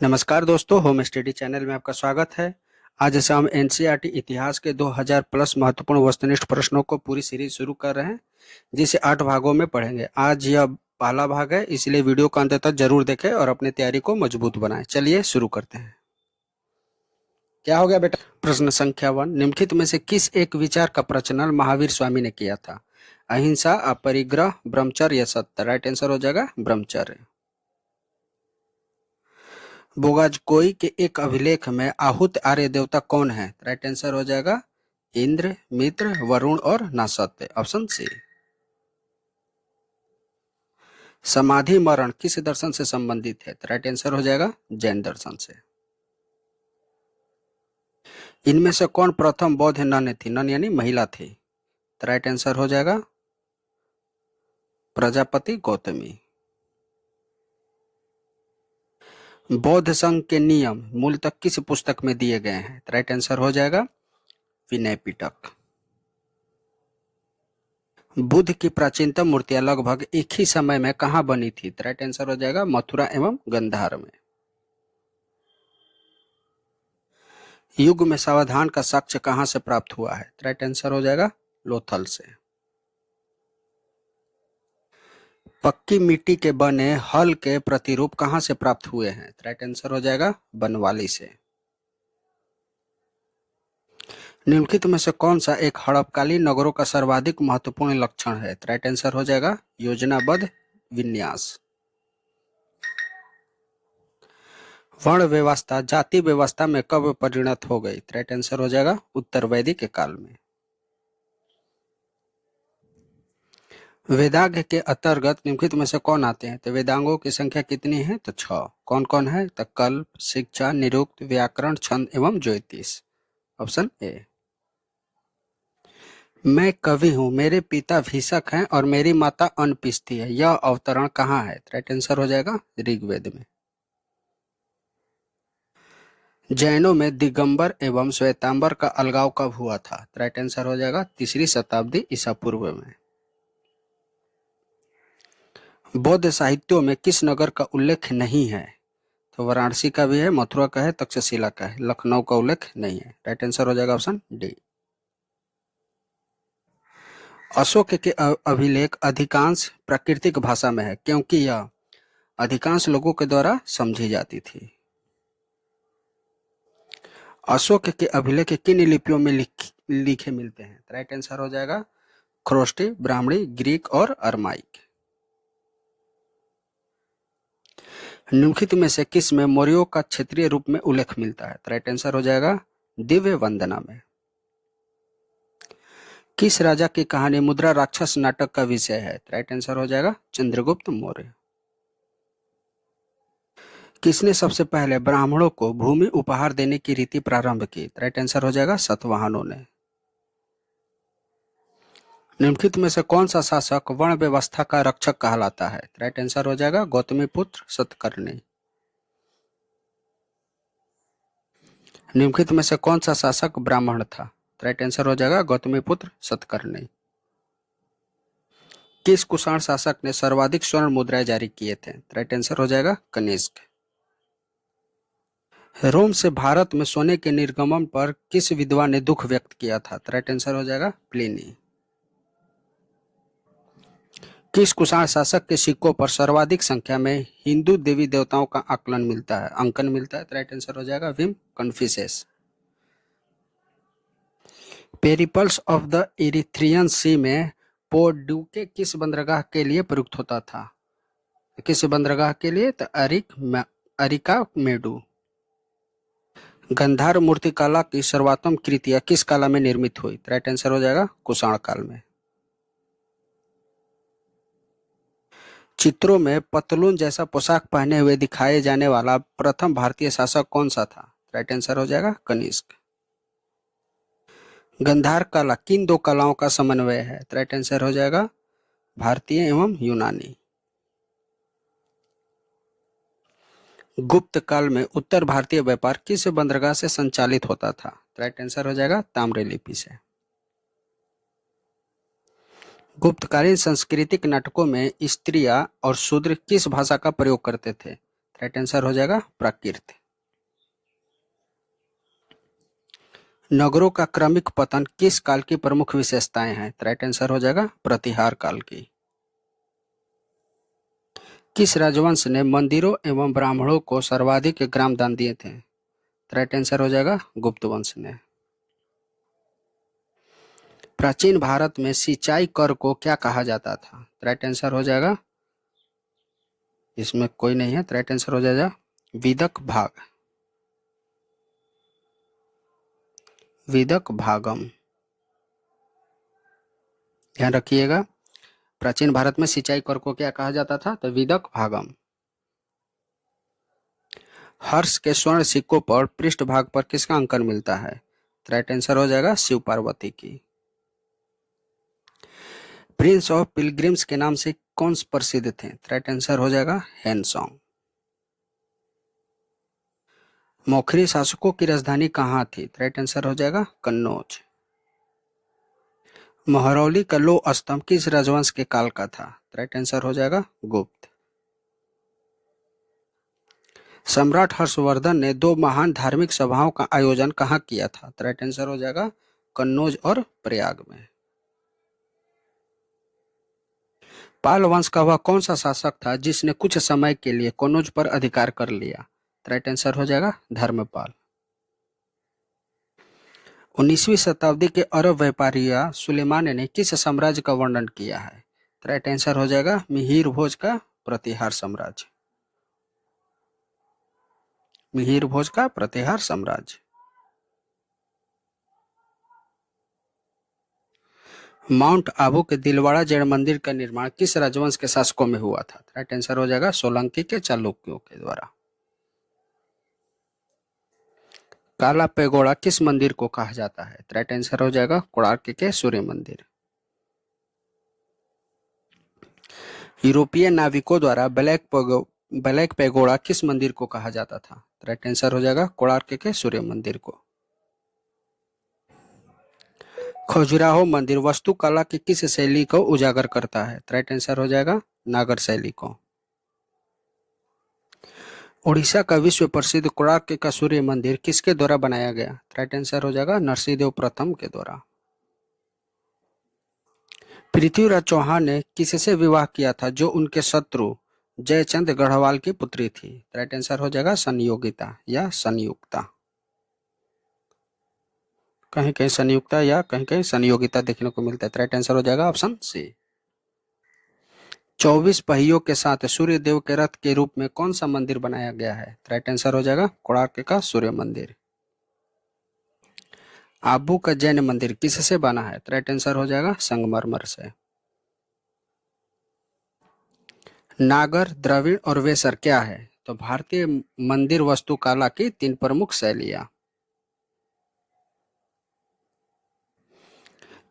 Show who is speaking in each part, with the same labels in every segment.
Speaker 1: नमस्कार दोस्तों, home study channel में आपका स्वागत है। आज से हम एनसीईआरटी इतिहास के 2000 प्लस महत्वपूर्ण वस्तुनिष्ठ प्रश्नों को पूरी सीरीज शुरू कर रहे हैं, जिसे 8 भागों में पढ़ेंगे। आज यह पहला भाग है, इसलिए वीडियो को अंत तक जरूर देखें और अपनी तैयारी को मजबूत बनाएं। चलिए शुरू करते हैं।
Speaker 2: क्या हो गया बेटा?
Speaker 1: प्रश्न संख्या 1, निम्नलिखित में से किस एक विचार का प्रचलन महावीर स्वामी ने किया था? अहिंसा, अपरिग्रह, ब्रह्मचर्य या सत्य? राइट आंसर हो जाएगा ब्रह्मचर्य। बोगाजकोई के एक अभिलेख में आहूत आर्य देवता कौन है? राइट आंसर हो जाएगा इंद्र, मित्र, वरुण और नासत्य। Option C. समाधि मरण किस दर्शन से संबंधित है? राइट आंसर हो जाएगा जैन दर्शन से। इनमें से कौन प्रथम बौद्ध नन थी? नन यानी महिला थी। राइट आंसर हो जाएगा प्रजापति गौतमी। बौद्ध संघ के नियम मूलतः किस पुस्तक में दिए गए हैं? राइट आंसर हो जाएगा विनय पिटक। बुद्ध की प्राचीनतम मूर्तियां लगभग एक ही समय में कहां बनी थी? राइट आंसर हो जाएगा मथुरा एवं गंधार में। युग में सावधान का साक्ष्य कहां से प्राप्त हुआ है? राइट आंसर हो जाएगा लोथल से। पक्की मिट्टी के बने हल के प्रतिरूप कहां से प्राप्त हुए हैं? राइट आंसर हो जाएगा बनवाली से। निम्नलिखित में से कौन सा एक हड़पकालीन नगरों का सर्वाधिक महत्वपूर्ण लक्षण है? राइट आंसर हो जाएगा योजनाबद्ध विन्यास। वर्ण व्यवस्था जाति व्यवस्था में कब परिणत हो गई? राइट आंसर हो जाएगा उत्तर वैदिक के काल में। वेदांग के अंतर्गत निम्नलिखित में से कौन आते हैं? तो वेदांगों की संख्या कितनी है? तो 6। कौन कौन है? तो कल्प, शिक्षा, निरुक्त, व्याकरण, छंद एवं ज्योतिष। Option A. मैं कवि हूँ, मेरे पिता भीषक हैं और मेरी माता अनपिस्ती है। यह अवतरण कहाँ है? राइट आंसर हो जाएगा ऋग्वेद में। जैनों में दिगंबर एवं श्वेतांबर का अलगाव कब हुआ था? राइट आंसर हो जाएगा 3री शताब्दी ईसा पूर्व में। बौद्ध साहित्यों में किस नगर का उल्लेख नहीं है? तो वाराणसी का भी है, मथुरा का है, तक्षशिला का है, लखनऊ का उल्लेख नहीं है। राइट आंसर हो जाएगा ऑप्शन डी। अशोक के अभिलेख अधिकांश प्राकृतिक भाषा में है, क्योंकि यह अधिकांश लोगों के द्वारा समझी जाती थी। अशोक के अभिलेख किन लिपियों में लिखे मिलते हैं? राइट आंसर हो जाएगा ख्रोष्टी, ब्राह्मणी, ग्रीक और अरमाइक। निम्नलिखित में से किस में मौर्यों का क्षेत्रीय रूप में उल्लेख मिलता है? राइट आंसर हो जाएगा दिव्य वंदना में। किस राजा की कहानी मुद्रा राक्षस नाटक का विषय है? राइट आंसर हो जाएगा चंद्रगुप्त मौर्य। किसने सबसे पहले ब्राह्मणों को भूमि उपहार देने की रीति प्रारंभ की? राइट आंसर हो जाएगा सतवाहनों ने। निम्नलिखित में से कौन सा शासक वर्ण व्यवस्था का रक्षक कहलाता है? राइट आंसर हो जाएगा गौतमीपुत्र सतकर्णी। निम्नलिखित में से कौन सा शासक ब्राह्मण था? राइट आंसर हो जाएगा गौतमीपुत्र सतकर्णी। किस कुषाण शासक ने सर्वाधिक स्वर्ण मुद्राएं जारी किए थे? राइट आंसर हो जाएगा कनिष्क। रोम से भारत में सोने के निर्गमन पर किस विद्वान ने दुख व्यक्त किया था? राइट आंसर हो जाएगा प्लिनी। किस कुषाण शासक के सिक्कों पर सर्वाधिक संख्या में हिंदू देवी देवताओं का आकलन मिलता है, अंकन मिलता है? राइट आंसर हो जाएगा विम Confucius. Periplus of the Erythraean sea में पोर्डुके किस बंदरगाह के लिए प्रयुक्त होता था? किस बंदरगाह के लिए? तो अरिका मेडू। गंधार मूर्तिकला की सर्वोत्तम कृतियां किस काल में निर्मित हुई? राइट आंसर हो जाएगा कुषाण काल में। चित्रों में पतलून जैसा पोशाक पहने हुए दिखाए जाने वाला प्रथम भारतीय शासक कौन सा था? राइट आंसर हो जाएगा कनिष्क। गंधार कला किन दो कलाओं का समन्वय है? राइट आंसर हो जाएगा भारतीय एवं यूनानी। गुप्त काल में उत्तर भारतीय व्यापार किस बंदरगाह से संचालित होता था? राइट आंसर हो जाएगा ताम्रलिपि से। गुप्तकालीन सांस्कृतिक नाटकों में स्त्रियां और शूद्र किस भाषा का प्रयोग करते थे? राइट आंसर हो जाएगा प्राकृत। नगरों का क्रमिक पतन किस काल की प्रमुख विशेषताएं हैं? राइट आंसर हो जाएगा प्रतिहार काल की। किस राजवंश ने मंदिरों एवं ब्राह्मणों को सर्वाधिक ग्राम दान दिए थे? राइट आंसर हो जाएगा गुप्त वंश ने। प्राचीन भारत में सिंचाई कर को क्या कहा जाता था? राइट आंसर हो जाएगा, इसमें कोई नहीं है, राइट आंसर हो जाएगा विदक भाग, विदक भागम। ध्यान रखिएगा, प्राचीन भारत में सिंचाई कर को क्या कहा जाता था? तो विदक भागम। हर्ष के स्वर्ण सिक्कों पर पृष्ठ भाग पर किसका अंकन मिलता है? राइट आंसर हो जाएगा शिव पार्वती की। प्रिंस ऑफ पिलग्रिम्स के नाम से कौन प्रसिद्ध थे? राइट आंसर हो जाएगा हैनसोंग। मौखरी शासकों की राजधानी कहाँ थी? राइट आंसर हो जाएगा कन्नौज। महरौली का लौह स्तंभ किस राजवंश के काल का था? राइट आंसर हो जाएगा गुप्त। सम्राट हर्षवर्धन ने दो महान धार्मिक सभाओं का आयोजन कहाँ किया था? राइट आंसर हो जाएगा कन्नौज और प्रयाग में। पाल वंश का वह कौन सा शासक था जिसने कुछ समय के लिए कन्नौज पर अधिकार कर लिया? राइट आंसर हो जाएगा धर्मपाल। 19वीं शताब्दी के अरब व्यापारी सुलेमान ने किस साम्राज्य का वर्णन किया है? राइट आंसर हो जाएगा मिहिर भोज का प्रतिहार साम्राज्य, मिहिर भोज का प्रतिहार साम्राज्य। माउंट आबू के दिलवाड़ा जैन मंदिर का निर्माण किस राजवंश के शासकों में हुआ था? राइट आंसर हो जाएगा सोलंकी के चालुक्यों के द्वारा। काला पेगोड़ा किस मंदिर को कहा जाता है? राइट आंसर हो जाएगा कोणार्क के सूर्य मंदिर। यूरोपीय नाविकों द्वारा ब्लैक पेगोड़ा किस मंदिर को कहा जाता था? राइट आंसर हो जाएगा कोणार्क के सूर्य मंदिर को। खजुराहो मंदिर वास्तुकला की किस शैली को उजागर करता है? राइट आंसर हो जाएगा नागर शैली को। उड़ीसा का विश्व प्रसिद्ध कोणार्क का सूर्य मंदिर किसके द्वारा बनाया गया? राइट आंसर हो जाएगा नरसिंहदेव प्रथम के द्वारा। पृथ्वीराज चौहान ने किससे विवाह किया था जो उनके शत्रु जयचंद गढ़वाल की पुत्री थी? राइट आंसर हो जाएगा संयोगिता या संयुक्ता। कहीं कहीं संयुक्ता या कहीं कहीं संयोगिता देखने को मिलता है। राइट आंसर हो जाएगा ऑप्शन सी। 24 पहियों के साथ सूर्य देव के रथ के रूप में कौन सा मंदिर बनाया गया है? राइट आंसर हो जाएगा कोणार्क का सूर्य मंदिर। आबू का जैन मंदिर किससे बना है? राइट आंसर हो जाएगा संगमरमर से। नागर, द्रविड़ और वेसर क्या है? तो भारतीय मंदिर वास्तुकला की 3 प्रमुख शैलियां।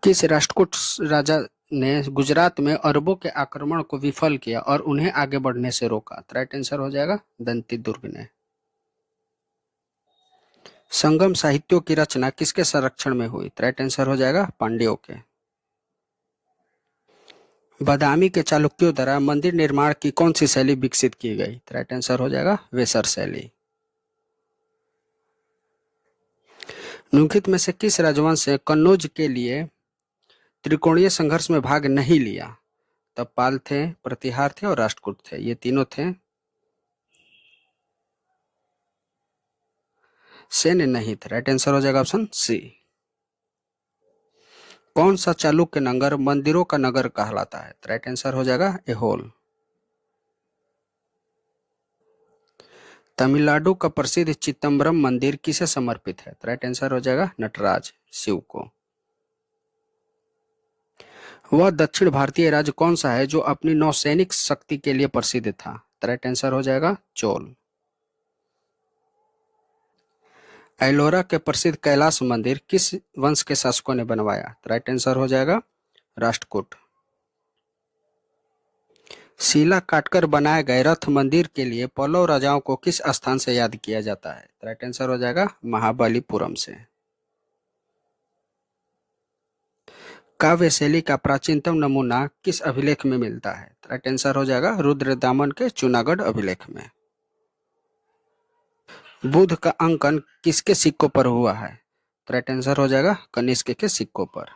Speaker 1: किस राष्ट्रकूट राजा ने गुजरात में अरबों के आक्रमण को विफल किया और उन्हें आगे बढ़ने से रोका? राइट आंसर हो जाएगा दंती दुर्ग ने। संगम साहित्यों की रचना किसके संरक्षण में हुई? राइट आंसर हो जाएगा पांड्यों के। बादामी के चालुक्यों द्वारा मंदिर निर्माण की कौन सी शैली विकसित की गई? राइट आंसर हो जाएगा वेसर शैली। निम्नलिखित में से किस राजवंश ने कन्नौज के लिए त्रिकोणीय संघर्ष में भाग नहीं लिया? तब पाल थे, प्रतिहार थे और राष्ट्रकूट थे, ये तीनों थे। सेन नहीं थे। राइट आंसर हो जाएगा ऑप्शन सी। कौन सा चालुक्य नगर मंदिरों का नगर कहलाता है? राइट आंसर हो जाएगा एहोल। तमिलनाडु का प्रसिद्ध चिदम्बरम मंदिर किसे समर्पित है? राइट आंसर हो जाएगा नटराज, शिव को। वह दक्षिण भारतीय राज्य कौन सा है जो अपनी नौसैनिक शक्ति के लिए प्रसिद्ध था? राइट आंसर हो जाएगा चोल। एलोरा के प्रसिद्ध कैलाश मंदिर किस वंश के शासकों ने बनवाया? राइट आंसर हो जाएगा राष्ट्रकूट। शिला काटकर बनाए गए रथ मंदिर के लिए पल्लव राजाओं को किस स्थान से याद किया जाता है? राइट आंसर हो जाएगा महाबलीपुरम से। काव्य शैली का प्राचीनतम नमूना किस अभिलेख में मिलता है? राइट आंसर हो जाएगा रुद्रदामन के जूनागढ़ अभिलेख में। बुध का अंकन किसके सिक्कों पर हुआ है? तो राइट आंसर हो जाएगा कनिष्क के सिक्कों पर।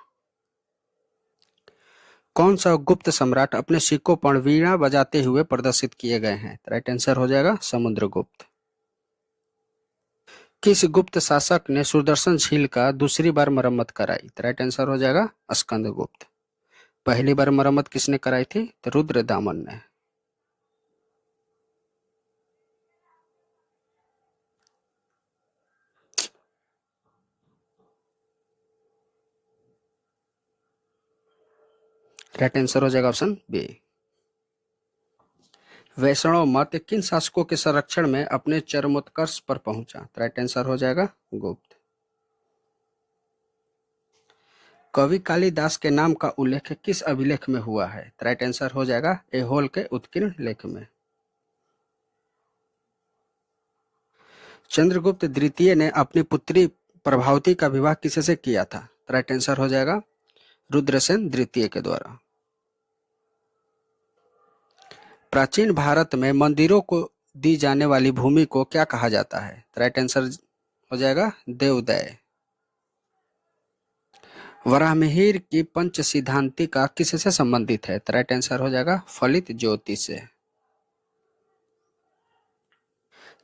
Speaker 1: कौन सा गुप्त सम्राट अपने सिक्कों पर वीणा बजाते हुए प्रदर्शित किए गए हैं? राइट आंसर हो जाएगा समुद्रगुप्त। किस गुप्त शासक ने सुदर्शन झील का दूसरी बार मरम्मत कराई? तो राइट आंसर हो जाएगा स्कंदगुप्त। पहली बार मरम्मत किसने कराई थी? तो रुद्रदामन ने। राइट आंसर हो जाएगा ऑप्शन बी। वैष्णव मत किन शासकों के संरक्षण में अपने चरमोत्कर्ष पर पहुंचा? राइट आंसर हो जाएगा गुप्त। कवि कालिदास के नाम का उल्लेख किस अभिलेख में हुआ है? राइट आंसर हो जाएगा ऐहोल के उत्कीर्ण लेख में। चंद्रगुप्त द्वितीय ने अपनी पुत्री प्रभावती का विवाह किससे किया था? राइट आंसर हो जाएगा रुद्रसेन द्वितीय के द्वारा। प्राचीन भारत में मंदिरों को दी जाने वाली भूमि को क्या कहा जाता है? राइट आंसर हो जाएगा देवदय। वराहमिहिर की पंच सिद्धांतिका किससे संबंधित है? तो राइट आंसर हो जाएगा फलित ज्योति से।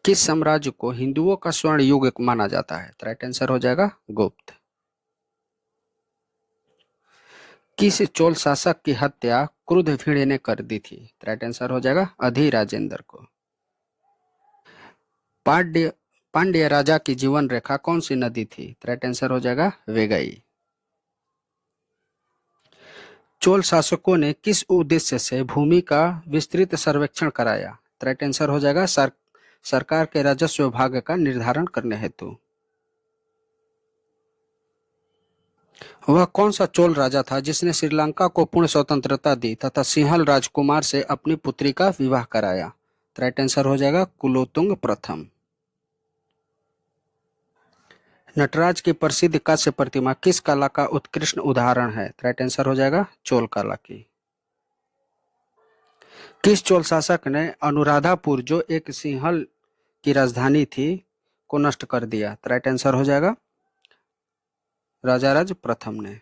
Speaker 1: किस साम्राज्य को हिंदुओं का स्वर्ण युग माना जाता है? तो राइट आंसर हो जाएगा गुप्त। किस चोल शासक की हत्या क्रुद्धवीर्य ने कर दी थी? तो राइट आंसर हो जाएगा अधिराजेंद्र को। पांड्य पांड्य राजा की जीवन रेखा कौन सी नदी थी? तो राइट आंसर हो जाएगा वेगई। चोल शासकों ने किस उद्देश्य से भूमि का विस्तृत सर्वेक्षण कराया? तो राइट आंसर हो जाएगा सरकार के राजस्व भाग का निर्धारण करने हेतु। वह कौन सा चोल राजा था जिसने श्रीलंका को पूर्ण स्वतंत्रता दी तथा सिंहल राजकुमार से अपनी पुत्री का विवाह कराया? तो राइट आंसर हो जाएगा कुलोतुंग प्रथम। नटराज की प्रसिद्ध कांस्य प्रतिमा किस कला का उत्कृष्ट उदाहरण है? तो राइट आंसर हो जाएगा चोल कला की। किस चोल शासक ने अनुराधापुर जो एक सिंहल की राजधानी थी को नष्ट कर दिया? तो राइट आंसर हो जाएगा राजाराज प्रथम ने।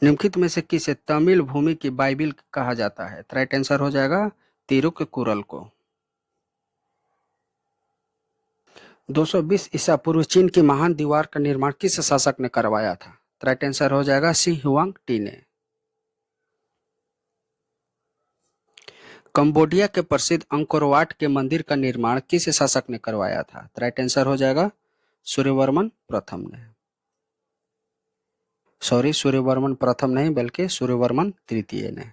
Speaker 1: निम्नलिखित में से किसे तमिल भूमि की बाइबिल कहा जाता है? तो राइट आंसर हो जाएगा तिरुक्कुरल को। 220 ईसा पूर्व चीन की महान दीवार का निर्माण किस शासक ने करवाया था? तो राइट आंसर हो जाएगा शी हुआंग टी ने। कंबोडिया के प्रसिद्ध अंकोर वाट के मंदिर का निर्माण किस शासक ने करवाया था? तो राइट आंसर हो जाएगा सूर्यवर्मन प्रथम ने। सॉरी, सूर्यवर्मन प्रथम नहीं बल्कि सूर्यवर्मन तृतीय ने।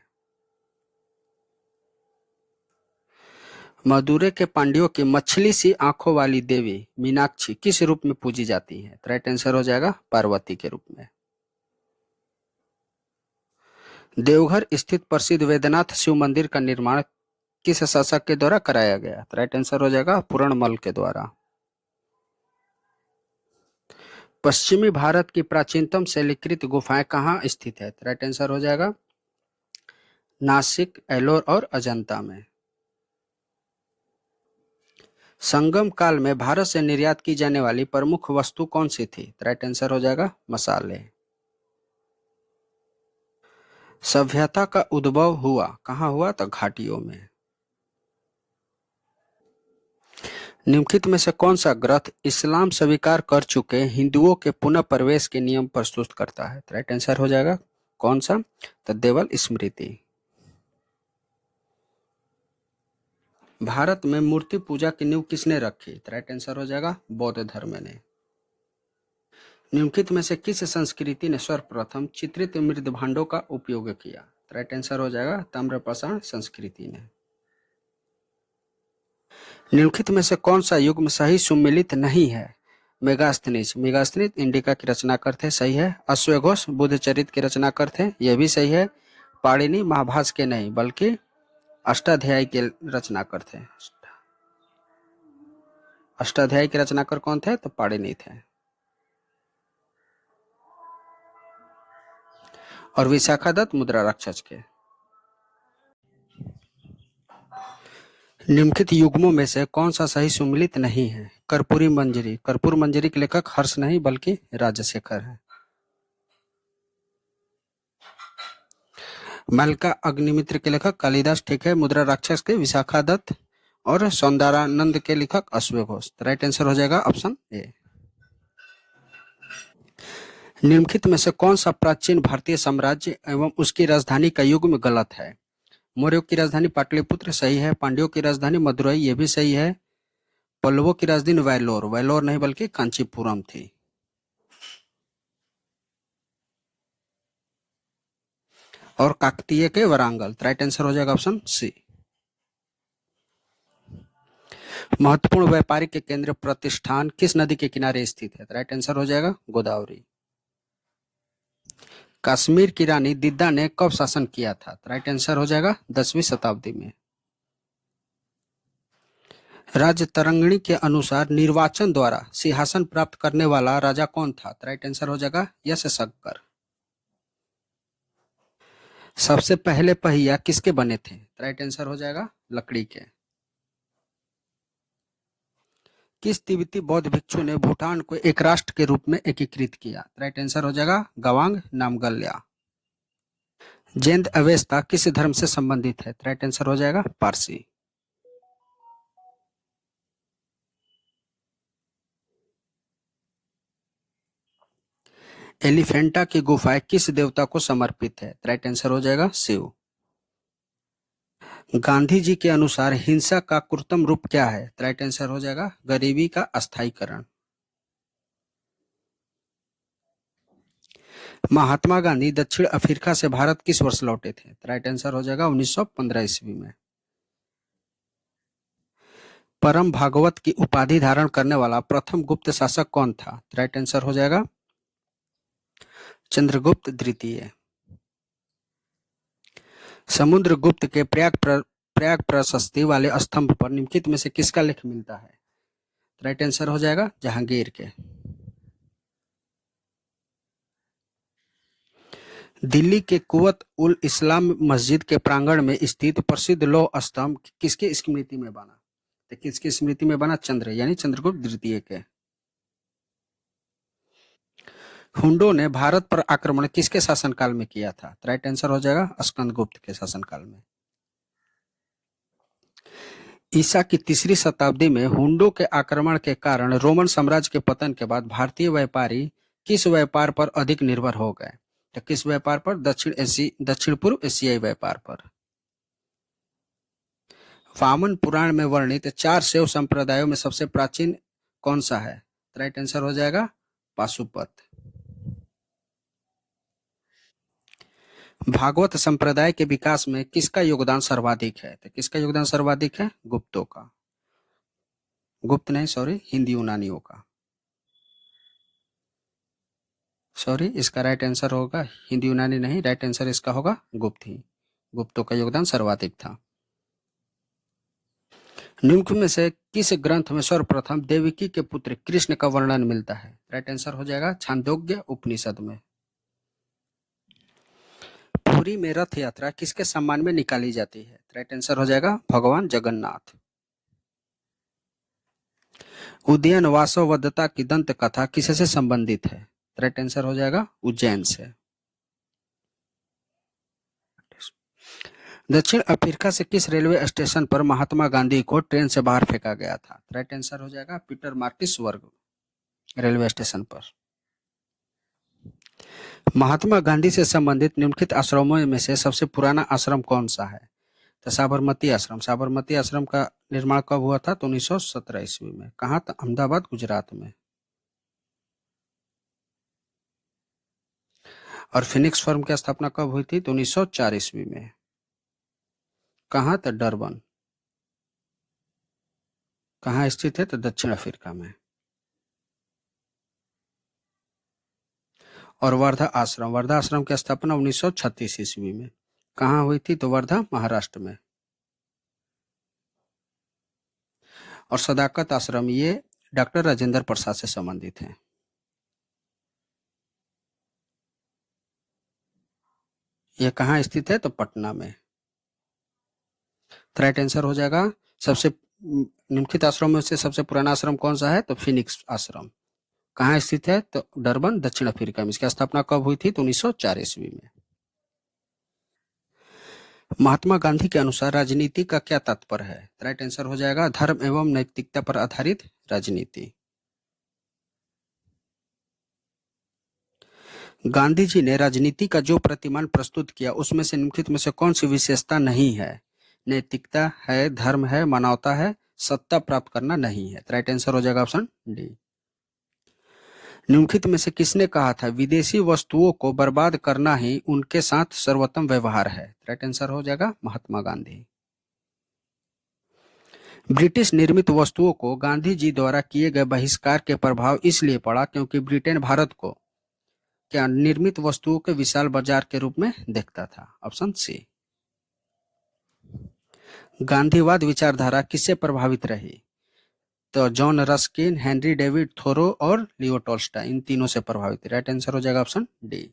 Speaker 1: मदुरै के पांड्यों की मछली सी आंखों वाली देवी मीनाक्षी किस रूप में पूजी जाती है? तो राइट आंसर हो जाएगा पार्वती के रूप में। देवघर स्थित प्रसिद्ध वैद्यनाथ शिव मंदिर का निर्माण किस शासक के द्वारा कराया गया? तो राइट आंसर हो जाएगा पूर्णमल के द्वारा। पश्चिमी भारत की प्राचीनतम शैलीकृत गुफाएं कहाँ स्थित है? तो राइट आंसर हो जाएगा नासिक, एलोर और अजंता में। संगम काल में भारत से निर्यात की जाने वाली प्रमुख वस्तु कौन सी थी? तो राइट आंसर हो जाएगा मसाले। सभ्यता का उद्भव हुआ कहाँ हुआ? तो घाटियों में। निम्नलिखित में से कौन सा ग्रंथ इस्लाम स्वीकार कर चुके हिंदुओं के पुनः प्रवेश के नियम प्रस्तुत करता है? राइट आंसर हो जाएगा कौन सा? तो देवल स्मृति। भारत में मूर्ति पूजा की नींव किसने रखी? तो राइट आंसर हो जाएगा बौद्ध धर्म ने। निम्नलिखित में से किस संस्कृति ने सर्वप्रथम चित्रित मृद भांडों का उपयोग किया? तो राइट आंसर हो जाएगा ताम्रपाषाण संस्कृति ने। निम्नलिखित में से कौन सा युग्म सही सुमेलित नहीं है? मेगास्थनीज इंडिका की रचनाकार थे, सही है। अश्वघोष बुद्धचरित के रचनाकार थे, यह भी सही है। पाणिनि महाभाष्य के नहीं बल्कि अष्टाध्यायी के रचनाकार थे। अष्टाध्यायी के रचनाकार कौन थे? तो पाणिनि थे। और विशाखा दत्त मुद्रा राक्षस के। निम्नलिखित युग्मों में से कौन सा सही सुमेलित नहीं है? कर्पूरी मंजरी। कर्पूर मंजरी के लेखक हर्ष नहीं बल्कि राजशेखर है। मल्लिका अग्निमित्र के लेखक कालिदास ठीक है। मुद्रा राक्षस के विशाखा दत्त और सौंदरानंद के लेखक अश्व घोष। राइट आंसर हो जाएगा ऑप्शन ए। निम्नलिखित में से कौन सा प्राचीन भारतीय साम्राज्य एवं उसकी राजधानी का युग्म गलत है? मौर्यों की राजधानी पाटलिपुत्र सही है। पांड्यों की राजधानी मदुरई ये भी सही है। पल्लवों की राजधानी वैलोर, वैलोर नहीं बल्कि कांचीपुरम थी। और काकतीय के वरांगल। राइट आंसर हो जाएगा ऑप्शन सी। महत्वपूर्ण व्यापारिक केंद्र प्रतिष्ठान किस नदी के किनारे स्थित है? राइट आंसर हो जाएगा गोदावरी। कश्मीर की रानी दिद्दा ने कब शासन किया था? राइट आंसर हो जाएगा 10वीं शताब्दी में। राज्य तरंगिणी के अनुसार निर्वाचन द्वारा सिंहासन प्राप्त करने वाला राजा कौन था? राइट आंसर हो जाएगा यश शंकर। सबसे पहले पहिया किसके बने थे? राइट आंसर हो जाएगा लकड़ी के। किस तिब्बती बौद्ध भिक्षु ने भूटान को एक राष्ट्र के रूप में एकीकृत किया? राइट आंसर हो जाएगा गवांग नामग्याल। जैन अवेस्ता किस धर्म से संबंधित है? राइट आंसर हो जाएगा पारसी। एलिफेंटा की गुफाएं किस देवता को समर्पित है? राइट आंसर हो जाएगा शिव। गांधी जी के अनुसार हिंसा का कृत्रिम रूप क्या है? राइट आंसर हो जाएगा गरीबी का अस्थायीकरण। महात्मा गांधी दक्षिण अफ्रीका से भारत किस वर्ष लौटे थे? राइट आंसर हो जाएगा 1915 ईस्वी में। परम भागवत की उपाधि धारण करने वाला प्रथम गुप्त शासक कौन था? राइट आंसर हो जाएगा चंद्रगुप्त द्वितीय। समुद्रगुप्त के प्रयाग प्रशस्ति वाले स्तंभ पर निम्नलिखित में से किसका लेख मिलता है? राइट आंसर हो जाएगा जहांगीर के। दिल्ली के कुवत उल इस्लाम मस्जिद के प्रांगण में स्थित प्रसिद्ध लौह स्तंभ किसकी स्मृति में बना? तो किसकी स्मृति में बना? चंद्र यानी चंद्रगुप्त द्वितीय के। हुंडों ने भारत पर आक्रमण किसके शासनकाल में किया था? राइट आंसर हो जाएगा स्कंदगुप्त के शासनकाल में। ईसा की तीसरी शताब्दी में हुंडों के आक्रमण के कारण रोमन साम्राज्य के पतन के बाद भारतीय व्यापारी किस व्यापार पर अधिक निर्भर हो गए? तो किस व्यापार पर? दक्षिण पूर्व एशियाई व्यापार पर। वामन पुराण में वर्णित 4 शैव संप्रदायों में सबसे प्राचीन कौन सा है? राइट आंसर हो जाएगा पाशुपत। भागवत संप्रदाय के विकास में किसका योगदान सर्वाधिक है? तो किसका योगदान सर्वाधिक है? गुप्तों का। गुप्त नहीं, सॉरी, हिंदी यूनानियों का। सॉरी, इसका राइट आंसर होगा हिंदी यूनानी नहीं, राइट आंसर इसका होगा गुप्त ही। गुप्तों का योगदान सर्वाधिक था। निम्न में से किस ग्रंथ में सर्वप्रथम देवकी के पुत्र कृष्ण का वर्णन मिलता है? राइट आंसर हो जाएगा छांदोग्य उपनिषद में। पुरी में रथ यात्रा किसके सम्मान में निकाली जाती है? राइट आंसर हो जाएगा भगवान जगन्नाथ। उदयन वासवदत्ता की दंत कथा किससे संबंधित है? राइट आंसर हो जाएगा उज्जैन से। दक्षिण अफ्रीका से किस रेलवे स्टेशन पर महात्मा गांधी को ट्रेन से बाहर फेंका गया था? राइट आंसर हो जाएगा पीटर मार्टिसबर्ग रेलवे स्टेशन पर। महात्मा गांधी से संबंधित निम्नलिखित आश्रमों में से सबसे पुराना आश्रम कौन सा है? तो साबरमती आश्रम। साबरमती आश्रम का निर्माण कब हुआ था? तो 1917 ईस्वी में। कहाँ था? अहमदाबाद, गुजरात में। और फिनिक्स फर्म की स्थापना कब हुई थी? तो 1904 ईस्वी में। कहाँ? तो डरबन। कहाँ स्थित है? तो दक्षिण अफ्रीका में। और वर्धा आश्रम की स्थापना 1936 ईस्वी में। कहाँ हुई थी? तो वर्धा, महाराष्ट्र में। और सदाकत आश्रम ये डॉक्टर राजेंद्र प्रसाद से संबंधित है। ये कहाँ स्थित है? तो पटना में। राइट आंसर हो जाएगा सबसे निम्नलिखित आश्रम में से सबसे पुराना आश्रम कौन सा है? तो फिनिक्स आश्रम। कहाँ स्थित है? तो डरबन, दक्षिण अफ्रीका में। इसकी स्थापना कब हुई थी? तो 1904 ईस्वी में। महात्मा गांधी के अनुसार राजनीति का क्या तात्पर्य है? राइट आंसर हो जाएगा धर्म एवं नैतिकता पर आधारित राजनीति। गांधी जी ने राजनीति का जो प्रतिमान प्रस्तुत किया उसमें से निम्नलिखित में से कौन सी विशेषता नहीं है? नैतिकता है, धर्म है, मानवता है, सत्ता प्राप्त करना नहीं है। राइट आंसर हो जाएगा ऑप्शन डी। निम्नलिखित में से किसने कहा था विदेशी वस्तुओं को बर्बाद करना ही उनके साथ सर्वोत्तम व्यवहार है? राइट आंसर हो जाएगा महात्मा गांधी। ब्रिटिश निर्मित वस्तुओं को गांधी जी द्वारा किए गए बहिष्कार के प्रभाव इसलिए पड़ा क्योंकि ब्रिटेन भारत को क्या निर्मित वस्तुओं के विशाल बाजार के रूप में देखता था? Option C. गांधीवाद विचारधारा किससे प्रभावित रही? तो John Ruskin, Henry David Thoreau और लियो टॉल्स्टॉय, इन तीनों से प्रभावित। राइट आंसर हो जाएगा ऑप्शन डी।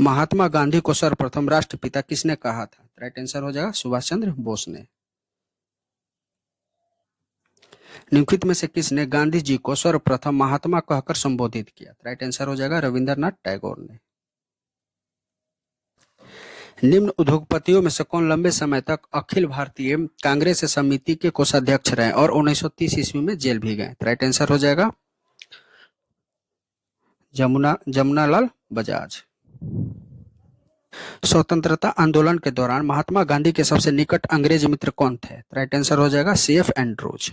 Speaker 1: महात्मा गांधी को सर्वप्रथम राष्ट्रपिता किसने कहा था? राइट आंसर हो जाएगा सुभाष चंद्र बोस ने। निम्नलिखित में से किसने गांधी जी को सर्वप्रथम महात्मा कहकर संबोधित किया? राइट आंसर हो जाएगा रविंद्रनाथ टैगोर ने। निम्न उद्योगपतियों में से कौन लंबे समय तक अखिल भारतीय कांग्रेस समिति के कोषाध्यक्ष रहे और 1930 ईस्वी में जेल भी गए? राइट आंसर हो जाएगा जमुनालाल बजाज। स्वतंत्रता आंदोलन के दौरान महात्मा गांधी के सबसे निकट अंग्रेज मित्र कौन थे? राइट आंसर हो जाएगा CF एंड्रूज।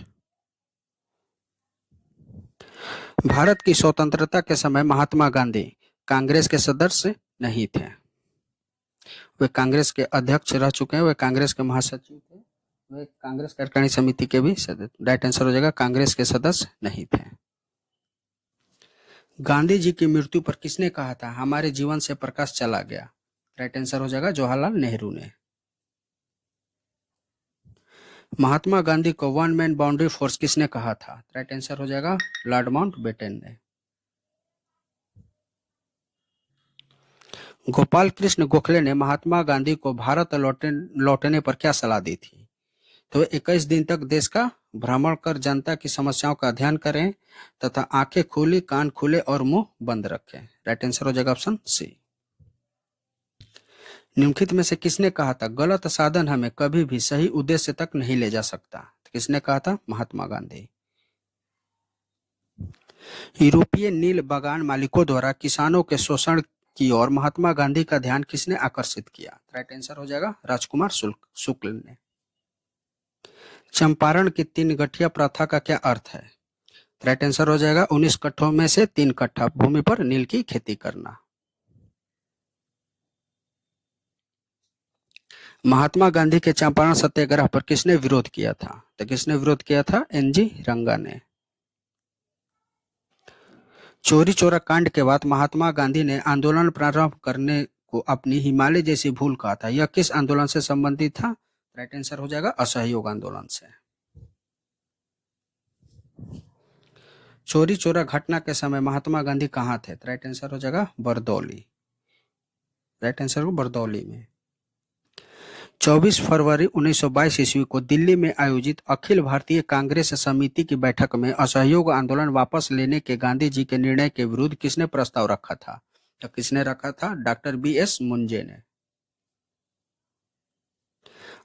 Speaker 1: भारत की स्वतंत्रता के समय महात्मा गांधी कांग्रेस के सदस्य नहीं थे, वे कांग्रेस के अध्यक्ष रह चुके हैं, वे कांग्रेस के महासचिव थे, वे कांग्रेस कार्यकारिणी समिति के भी सदस्य। राइट आंसर हो जाएगा कांग्रेस के सदस्य नहीं थे। गांधी जी की मृत्यु पर किसने कहा था हमारे जीवन से प्रकाश चला गया? राइट आंसर हो जाएगा जवाहरलाल नेहरू ने। महात्मा गांधी को वन मैन बाउंड्री फोर्स किसने कहा था? राइट आंसर हो जाएगा लॉर्ड माउंटबेटन ने। गोपाल कृष्ण गोखले ने महात्मा गांधी को भारत लौटने पर क्या सलाह दी थी? तो 21 दिन तक देश का भ्रमण कर जनता की समस्याओं का अध्ययन करें तथा आंखें खुली, कान खुले और मुंह बंद रखें। राइट आंसर हो जाएगा ऑप्शन सी। निम्नलिखित में से किसने कहा था गलत साधन हमें कभी भी सही उद्देश्य तक नहीं ले जा सकता? तो किसने कहा था? महात्मा गांधी। यूरोपीय नील बागान मालिकों द्वारा किसानों के शोषण की ओर महात्मा गांधी का ध्यान किसने आकर्षित किया? राइट आंसर हो जाएगा राजकुमार शुक्ल ने। चंपारण की 3 गठिया प्रथा का क्या अर्थ है? राइट आंसर हो जाएगा 19 कट्ठों में से 3 कट्ठा भूमि पर नील की खेती करना। महात्मा गांधी के चंपारण सत्याग्रह पर किसने विरोध किया था? तो किसने विरोध किया था? NG रंगा ने। चोरी चोरा कांड के बाद महात्मा गांधी ने आंदोलन प्रारंभ करने को अपनी हिमालय जैसी भूल कहा था, यह किस आंदोलन से संबंधित था? राइट आंसर हो जाएगा असहयोग आंदोलन से। चोरी चोरा घटना के समय महात्मा गांधी कहाँ थे? राइट आंसर हो जाएगा बरदौली। राइट आंसर हो बरदौली में। 24 फरवरी 1922 ईस्वी को दिल्ली में आयोजित अखिल भारतीय कांग्रेस समिति की बैठक में असहयोग आंदोलन वापस लेने के गांधी जी के निर्णय के विरुद्ध किसने प्रस्ताव रखा था? तो किसने रखा था? डॉक्टर BS मुंजे ने।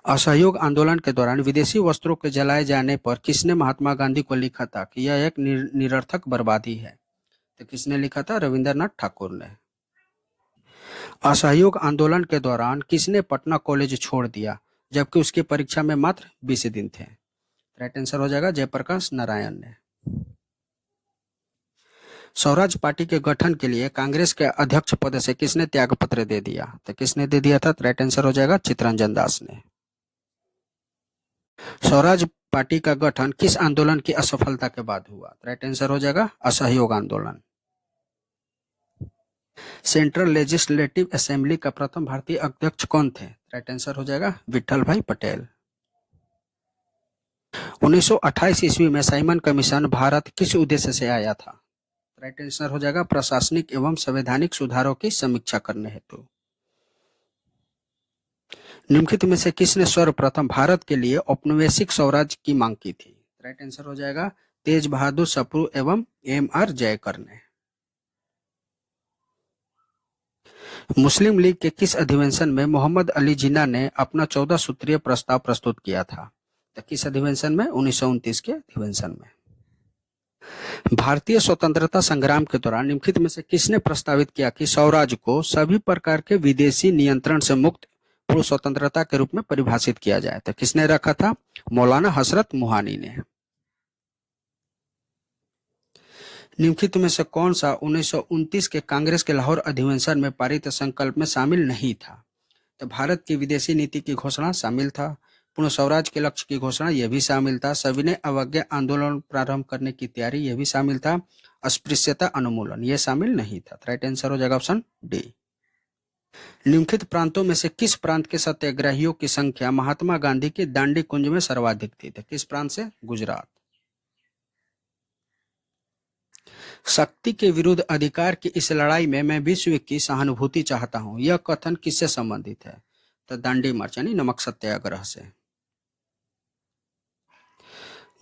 Speaker 1: असहयोग आंदोलन के दौरान विदेशी वस्त्रों के जलाए जाने पर किसने महात्मा गांधी को लिखा था कि यह एक निरर्थक बर्बादी है? तो किसने लिखा था? रविंद्रनाथ ठाकुर ने। असहयोग आंदोलन के दौरान किसने पटना कॉलेज छोड़ दिया जबकि उसकी परीक्षा में मात्र 20 दिन थे? राइट आंसर हो जाएगा जयप्रकाश नारायण ने। स्वराज पार्टी के गठन के लिए कांग्रेस के अध्यक्ष पद से किसने त्यागपत्र दे दिया? तो किसने दे दिया था? राइट आंसर हो जाएगा चित्तरंजन दास ने। स्वराज पार्टी का गठन किस आंदोलन की असफलता के बाद हुआ? राइट आंसर हो जाएगा असहयोग आंदोलन। सेंट्रल लेजिस्लेटिव असेंबली का प्रथम भारतीय अध्यक्ष कौन थे? राइट आंसर हो जाएगा विठल भाई पटेल। 1928 ईस्वी में साइमन कमीशन भारत किस उद्देश्य से आया था? राइट आंसर हो जाएगा प्रशासनिक एवं संवैधानिक सुधारों की समीक्षा करने हेतु। निम्नलिखित में से किसने सर्वप्रथम भारत के लिए औपनिवेशिक स्वराज की मांग की थी? राइट आंसर हो जाएगा तेज बहादुर सप्रू एवं एम.आर. जयकर ने। मुस्लिम लीग के किस अधिवेशन में मोहम्मद अली जिन्ना ने अपना 14 सूत्रीय प्रस्ताव प्रस्तुत किया था? तो किस अधिवेशन में? 1929 के अधिवेशन में। भारतीय स्वतंत्रता संग्राम के दौरान निम्नलिखित में से किसने प्रस्तावित किया कि स्वराज को सभी प्रकार के विदेशी नियंत्रण से मुक्त पूर्ण स्वतंत्रता के रूप में परिभाषित किया जाए? तो किसने रखा था? मौलाना हसरत मोहानी ने। निम्नलिखित में से कौन सा 1929 के कांग्रेस के लाहौर अधिवेशन में पारित संकल्प में शामिल नहीं था? तो भारत की विदेशी नीति की घोषणा शामिल था, पूर्ण स्वराज के लक्ष्य की घोषणा यह भी शामिल था, सविनय अवज्ञा आंदोलन प्रारंभ करने की तैयारी यह भी शामिल था, अस्पृश्यता उन्मूलन यह शामिल नहीं था। राइट आंसर हो जाएगा ऑप्शन डी। निम्नलिखित प्रांतों में से किस प्रांत के सत्याग्रहियों की संख्या महात्मा गांधी के दांडी कुंज में सर्वाधिक थी? तो किस प्रांत से? गुजरात। शक्ति के विरुद्ध अधिकार की इस लड़ाई में मैं विश्व की सहानुभूति चाहता हूं, यह कथन किससे संबंधित है? तो दांडी मार्च यानी नमक सत्याग्रह से।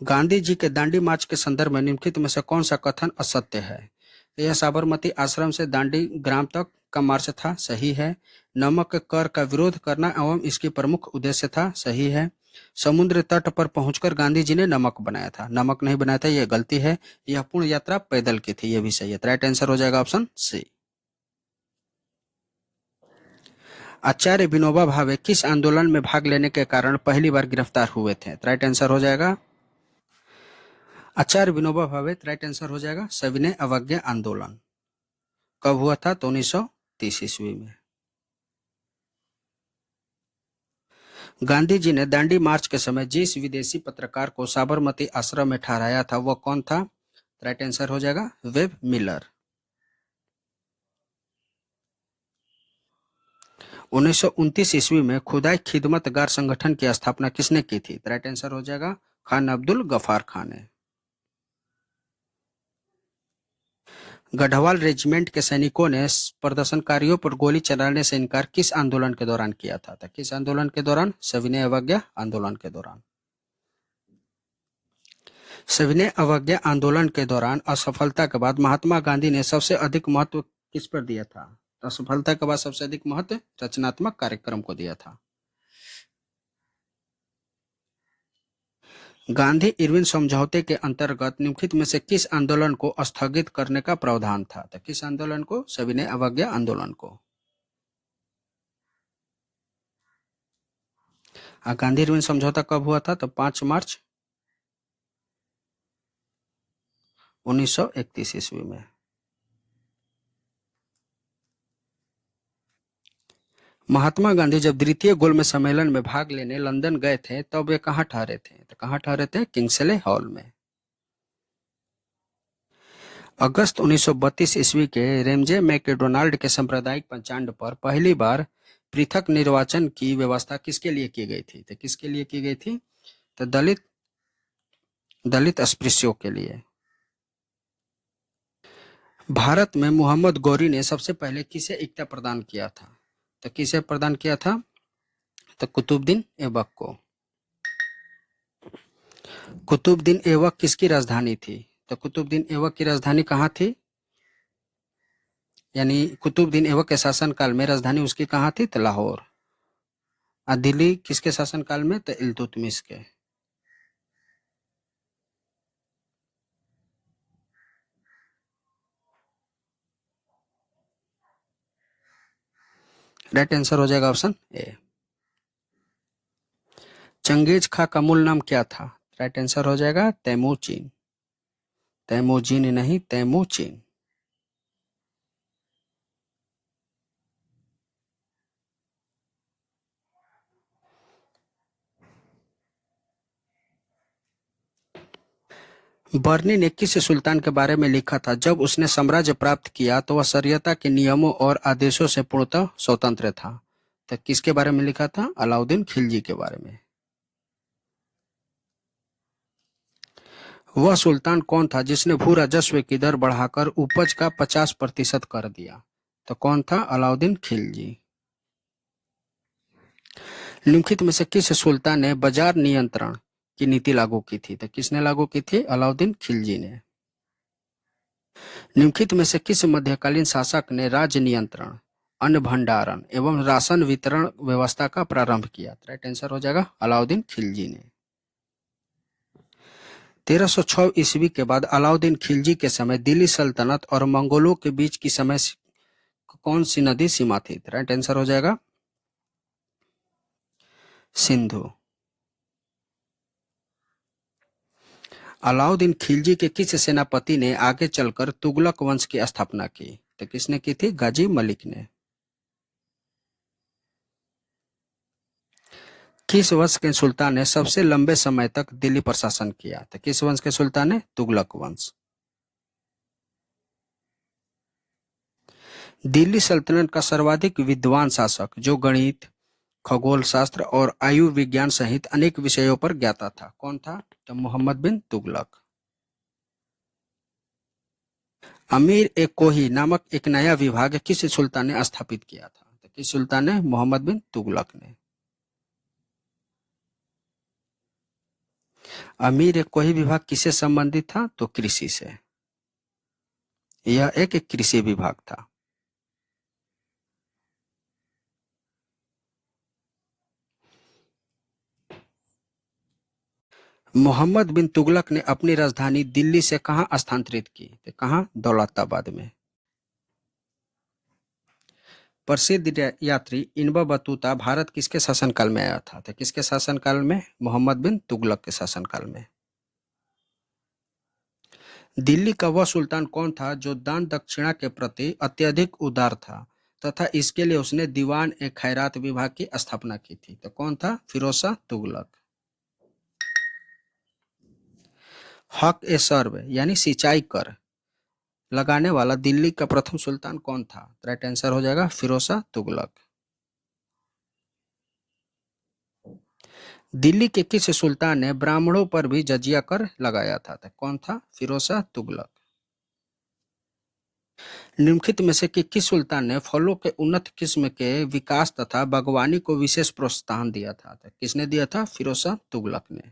Speaker 1: गांधी जी के दांडी मार्च के संदर्भ में निम्नलिखित में से कौन सा कथन असत्य है? यह साबरमती आश्रम से दांडी ग्राम तक का मार्च था, सही है। नमक कर का विरोध करना एवं इसकी प्रमुख उद्देश्य था, सही है। समुद्र तट पर पहुंचकर गांधी जी ने नमक बनाया था, नमक नहीं बनाया था, यह गलती है। यह पूर्ण यात्रा पैदल की थी, यह भी सही है। राइट आंसर हो जाएगा ऑप्शन सी। आचार्य विनोबा भावे किस आंदोलन में भाग लेने के कारण पहली बार गिरफ्तार हुए थे? राइट आंसर हो जाएगा आचार्य विनोबा भावे। राइट आंसर हो जाएगा सविनय अवज्ञा आंदोलन। कब हुआ था? तो 1930 ईस्वी में। गांधी जी ने दांडी मार्च के समय जिस विदेशी पत्रकार को साबरमती आश्रम में ठहराया था वह कौन था? राइट आंसर हो जाएगा वेब मिलर। 1929 ईस्वी में खुदाई खिदमत गार संगठन की स्थापना किसने की थी? राइट आंसर हो जाएगा खान अब्दुल गफार खान ने। गढ़वाल रेजिमेंट के सैनिकों ने प्रदर्शनकारियों पर गोली चलाने से इनकार किस आंदोलन के दौरान किया था? तो किस आंदोलन के दौरान? सविनय अवज्ञा आंदोलन के दौरान। सविनय अवज्ञा आंदोलन के दौरान असफलता के बाद महात्मा गांधी ने सबसे अधिक महत्व किस पर दिया था? तो असफलता के बाद सबसे अधिक महत्व रचनात्मक कार्यक्रम को दिया था। गांधी इरविन समझौते के अंतर्गत निम्नलिखित में से किस आंदोलन को स्थगित करने का प्रावधान था? तो किस आंदोलन को? सविनय अवज्ञा आंदोलन को। गांधी इरविन समझौता कब हुआ था? तो 5 मार्च 1931 ईस्वी में। महात्मा गांधी जब द्वितीय गोलमेज सम्मेलन में भाग लेने लंदन गए थे तब वे कहाँ ठहरे थे? तो कहाँ ठहरे थे? किंग्सले हॉल में। अगस्त 1932 ईस्वी के रेमजे मैकडोनाल्ड के सांप्रदायिक पंचांग पर पहली बार पृथक निर्वाचन की व्यवस्था किसके लिए की गई थी? तो किसके लिए की गई थी? तो दलित अस्पृश्यों के लिए। भारत में मोहम्मद गौरी ने सबसे पहले किसे इक्ता प्रदान किया था? तो किसे प्रदान किया था? तो कुतुबुद्दीन ऐबक को। कुतुबुद्दीन ऐबक किसकी राजधानी थी? तो कुतुबुद्दीन ऐबक की राजधानी कहाँ थी? यानी कुतुबुद्दीन ऐबक के शासनकाल में राजधानी उसकी कहाँ थी? तो लाहौर। और दिल्ली किसके शासनकाल में? तो इल्तुतमिश के। राइट आंसर हो जाएगा ऑप्शन ए। चंगेज खां का मूल नाम क्या था? राइट आंसर हो जाएगा तैमूरचीन। तैमूरजीन नहीं, तैमूरचीन। बर्नी ने किस सुल्तान के बारे में लिखा था जब उसने साम्राज्य प्राप्त किया तो वह शरीयता के नियमों और आदेशों से पूर्णतः स्वतंत्र था? तो किसके बारे में लिखा था? अलाउद्दीन खिलजी के बारे में। वह सुल्तान कौन था जिसने भू राजस्व की दर बढ़ाकर उपज का 50% कर दिया? तो कौन था? अलाउद्दीन खिलजी। निम्नलिखित में से किस सुल्तान ने बाजार नियंत्रण की नीति लागू की थी? तो किसने लागू की थी? अलाउद्दीन खिलजी ने। निम्नलिखित में से किस मध्यकालीन शासक ने राज्य नियंत्रण, अन्न भंडारण एवं राशन वितरण व्यवस्था का प्रारंभ किया? राइट आंसर हो जाएगा अलाउद्दीन खिलजी ने। 1306 ईस्वी के बाद अलाउद्दीन खिलजी के समय दिल्ली सल्तनत और मंगोलों के बीच की समय कौन सी नदी सीमा थी? राइट आंसर हो जाएगा सिंधु। अलाउद्दीन खिलजी के किस सेनापति ने आगे चलकर तुगलक वंश की स्थापना की? तो किसने की थी? गाजी मलिक ने। किस वंश के सुल्तान ने सबसे लंबे समय तक दिल्ली पर शासन किया? तो किस वंश के सुल्तान ने? तुगलक वंश। दिल्ली सल्तनत का सर्वाधिक विद्वान शासक जो गणित, खगोल शास्त्र और आयुर्विज्ञान सहित अनेक विषयों पर ज्ञाता था, कौन था? तो मोहम्मद बिन तुगलक। अमीर ए कोही नामक एक नया विभाग किस सुल्तान ने स्थापित किया था? तो किस सुल्तान ने? मोहम्मद बिन तुगलक ने। अमीर ए कोही विभाग किससे संबंधित था? तो कृषि से। यह एक कृषि विभाग था। मोहम्मद बिन तुगलक ने अपनी राजधानी दिल्ली से कहां स्थानांतरित की? तो कहां? दौलताबाद में। प्रसिद्ध यात्री इब्न बतूता भारत किसके शासनकाल में आया था? तो किसके शासनकाल में? मोहम्मद बिन तुगलक के शासनकाल में। दिल्ली का वह सुल्तान कौन था जो दान दक्षिणा के प्रति अत्यधिक उदार था तथा इसके लिए उसने दीवान ए खैरात विभाग की स्थापना की थी? तो कौन था? फिरोज शाह तुगलक। हक ए सर्व यानी सिंचाई कर लगाने वाला दिल्ली का प्रथम सुल्तान कौन था? राइट आंसर हो जाएगा फिरोज शाह तुगलक। दिल्ली के किस सुल्तान ने ब्राह्मणों पर भी जजिया कर लगाया था? तो कौन था? फिरोज शाह तुगलक। निम्नलिखित में से किस सुल्तान ने फलों के उन्नत किस्म के विकास तथा बागवानी को विशेष प्रोत्साहन दिया था? तो किसने दिया था? फिरोज शाह तुगलक ने।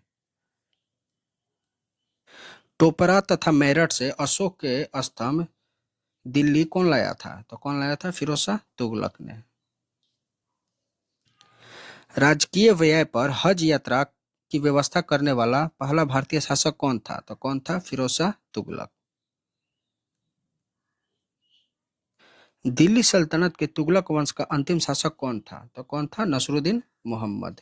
Speaker 1: टोपरा तथा मेरठ से अशोक के स्तंभ दिल्ली कौन लाया था? तो कौन लाया था? फिरोज शाह तुगलक ने। राजकीय व्यय पर हज यात्रा की व्यवस्था करने वाला पहला भारतीय शासक कौन था? तो कौन था? फिरोज शाह तुगलक। दिल्ली सल्तनत के तुगलक वंश का अंतिम शासक कौन था? तो कौन था? नसरुद्दीन मोहम्मद।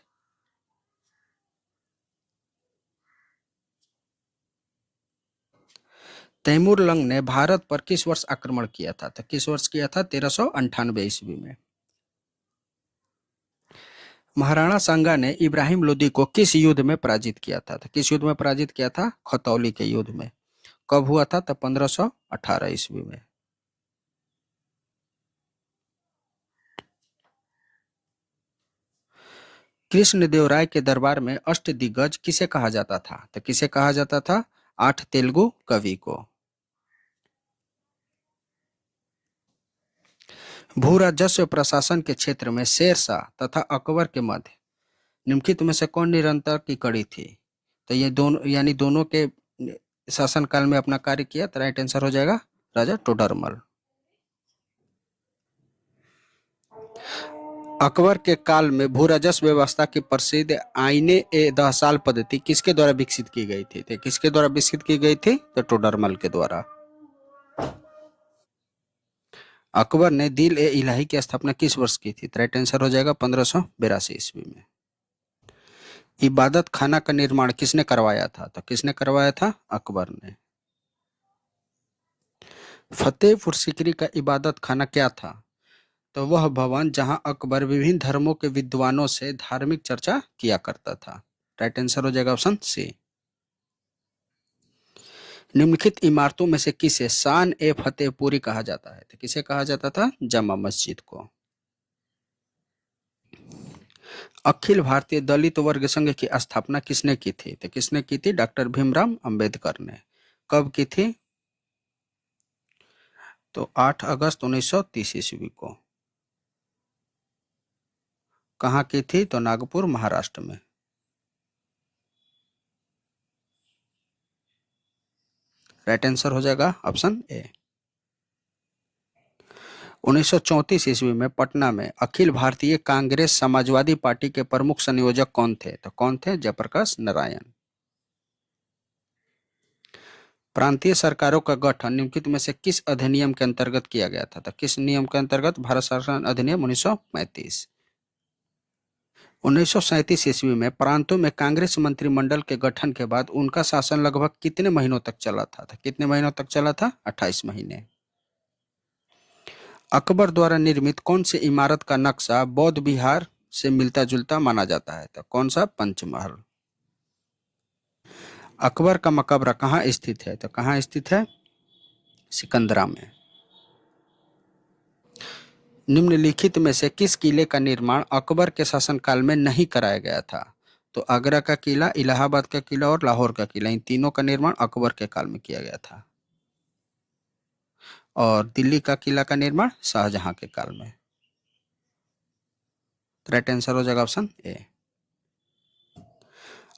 Speaker 1: तैमूर लंग ने भारत पर किस वर्ष आक्रमण किया था? तो किस वर्ष किया था? 1398 ईस्वी में। महाराणा सांगा ने इब्राहिम लोदी को किस युद्ध में पराजित किया था? तो किस युद्ध में पराजित किया था? खतौली के युद्ध में। कब हुआ था? तो 1518 ईस्वी में। कृष्णदेवराय के दरबार में अष्टदिग्गज किसे कहा जाता था? तो किसे कहा जाता था? 8 तेलुगु कवि को। भू राजस्व प्रशासन के क्षेत्र में शेर शाह तथा अकबर के मध्य निम्नलिखित में से कौन निरंतर की कड़ी थी? तो ये दोनों यानी दोनों के शासनकाल में अपना कार्य किया। तो राइट आंसर हो जाएगा राजा टोडरमल। अकबर के काल में भू राजस्व व्यवस्था की प्रसिद्ध आईने ए दहसाल पद्धति किसके द्वारा विकसित की गई थी? तो किसके द्वारा विकसित की गई थी? तो टोडरमल के द्वारा। अकबर ने दिल ए इलाही की स्थापना किस वर्ष की थी? तो राइट आंसर हो जाएगा 1582 ईस्वी में। इबादत खाना का निर्माण किसने करवाया था? तो किसने करवाया था? अकबर ने। फतेहपुर सीकरी का इबादत खाना क्या था? तो वह भवन जहां अकबर विभिन्न धर्मों के विद्वानों से धार्मिक चर्चा किया करता था। राइट आंसर हो जाएगा ऑप्शन सी। निम्नलिखित इमारतों में से किसे शान ए फतेहपुरी कहा जाता है? तो किसे कहा जाता था? जामा मस्जिद को। अखिल भारतीय दलित वर्ग संघ की स्थापना किसने की थी? तो किसने की थी? डॉक्टर भीमराव अंबेडकर ने। कब की थी? तो 8 अगस्त 1930 ईस्वी को। कहाँ की थी? तो नागपुर, महाराष्ट्र में। राइट आंसर हो जाएगा ऑप्शन ए। 1934 ईस्वी में पटना में अखिल भारतीय कांग्रेस समाजवादी पार्टी के प्रमुख संयोजक कौन थे? तो कौन थे? जयप्रकाश नारायण। प्रांतीय सरकारों का गठन निम्नलिखित में से किस अधिनियम के अंतर्गत किया गया था? तो किस नियम के अंतर्गत? भारत शासन अधिनियम 1935। 1937 ईस्वी में प्रांतों में कांग्रेस मंत्रिमंडल के गठन के बाद उनका शासन लगभग कितने महीनों तक चला था? तो कितने महीनों तक चला था? 28 महीने। अकबर द्वारा निर्मित कौन सी इमारत का नक्शा बौद्ध विहार से मिलता जुलता माना जाता है? तो कौन सा? पंचमहल। अकबर का मकबरा कहाँ स्थित है? तो कहाँ स्थित है? सिकंदरा में। निम्नलिखित में से किस किले का निर्माण अकबर के शासनकाल में नहीं कराया गया था? तो आगरा का किला, इलाहाबाद का किला और लाहौर का किला, इन तीनों का निर्माण अकबर के काल में किया गया था। और दिल्ली का किला का निर्माण शाहजहां के काल में। राइट आंसर हो जाएगा ऑप्शन ए।